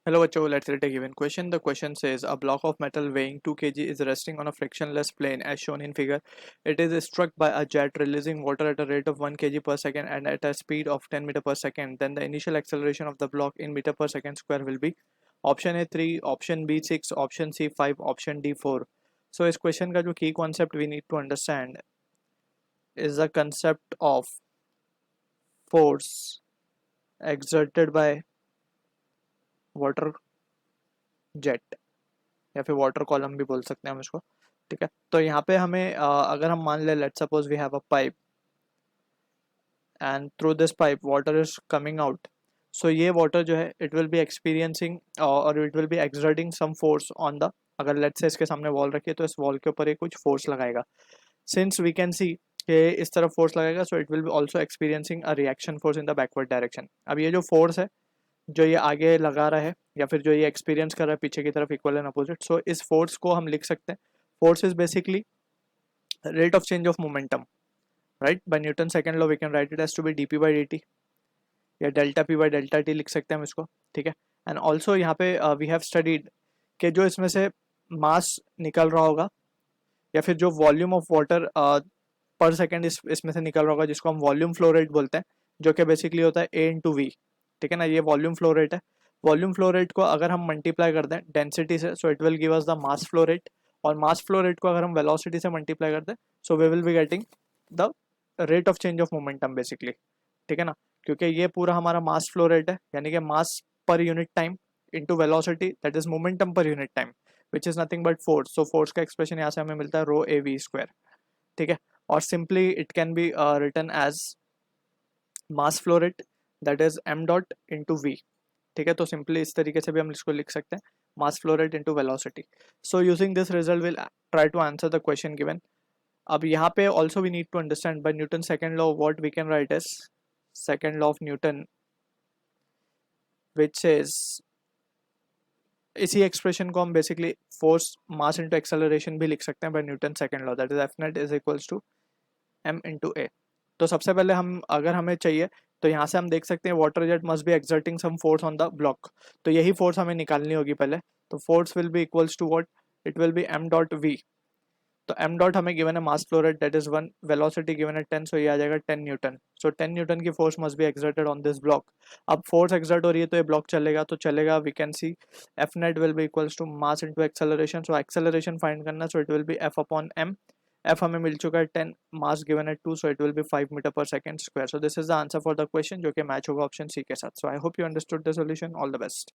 Hello बच्चों, let's read a given question. The question says a block of metal weighing 2 kg is resting on a frictionless plane as shown in figure. It is struck by a jet releasing water at a rate of 1 kg per second and at a speed of 10 meter per second. Then the initial acceleration of the block in meter per second square will be option A 3, option B 6, option C 5, option D 4. So इस question का जो key concept we need to understand is the concept of force exerted by water jet या फिर water column भी बोल सकते हैं हम इसको। ठीक है, तो यहाँ पे हमें अगर हम मान ले let suppose we have a pipe and through this pipe water is coming out. So ये वाटर जो है इट विल बी एक्सपीरियंसिंग और it will be exerting some force on the, अगर लेट से इसके सामने वॉल रखिए तो इस वॉल के ऊपर ये कुछ फोर्स लगाएगा। सिंस वी कैन सी कि इस तरफ फोर्स लगेगा, सो it will B also experiencing a reaction force in the backward direction. अब ये जो फोर्स है जो ये आगे लगा रहा है या फिर जो ये एक्सपीरियंस कर रहा है पीछे की तरफ इक्वल एंड अपोजिट, सो इस फोर्स को हम लिख सकते हैं force is basically rate of change of momentum, right? By Newton's second law we can write it as to be dp by dt या delta P by delta T लिख सकते हैं हम इसको। ठीक है, एंड ऑल्सो यहाँ पे वी हैव स्टडीड कि जो इसमें से मास निकल रहा होगा या फिर जो वॉल्यूम ऑफ वाटर पर सेकेंड इसमें से निकल रहा होगा जिसको हम वॉल्यूम फ्लो रेट बोलते हैं, जो कि बेसिकली होता है ए इंटू वी। ठीक है ना, ये वॉल्यूम फ्लो रेट है। वॉल्यूम फ्लो रेट को अगर हम मल्टीप्लाई कर दें डेंसिटी से, सो it will give us the mass flow rate, और मास फ्लो रेट को अगर हम वेलोसिटी से मल्टीप्लाई कर दें so we will be getting the rate of change of momentum basically. ठीक है ना, क्योंकि ये पूरा हमारा मास फ्लो रेट है यानी कि mass per unit time into velocity that is momentum per unit time which is nothing but force. So force का एक्सप्रेशन यहाँ से हमें मिलता है रो ए वी स्क्वायर। ठीक है, और simply it can be written as mass flow rate that is M dot into V. ठीक है, तो सिंपली इस तरीके से भी हम इसको लिख सकते हैं mass flow rate into velocity. So using this result will try to answer the question given. अब यहाँ पे also we need to understand by Newton second law what we can write as second law of Newton which is, इसी expression को हम basically force mass into acceleration भी लिख सकते हैं by Newton second law that is F net is equals to M into ए। तो सबसे पहले हम अगर हमें चाहिए तो यहाँ से हम देख सकते हैं water jet must be exerting some force on the block, तो यही फोर्स हमें निकालनी होगी पहले। तो force will be equals to what, it will be M dot V. तो एम डॉट हमें गिवन है mass flow rate that is 1, velocity given है 10, सो ये आ जाएगा 10 न्यूटन। सो 10 न्यूटन की force must be exerted on this block. अब force exert हो रही है तो ये ब्लॉक चलेगा तो चलेगा, we can see F net will be equals to mass into acceleration. So acceleration find करना, so it will be F upon M. F हमें मिल चुका है 10, मास गिवन है 2, so it will be 5 metre per second square. So this is the answer for the question जो कि match होगा option C के साथ। So I hope you understood the solution. All the best.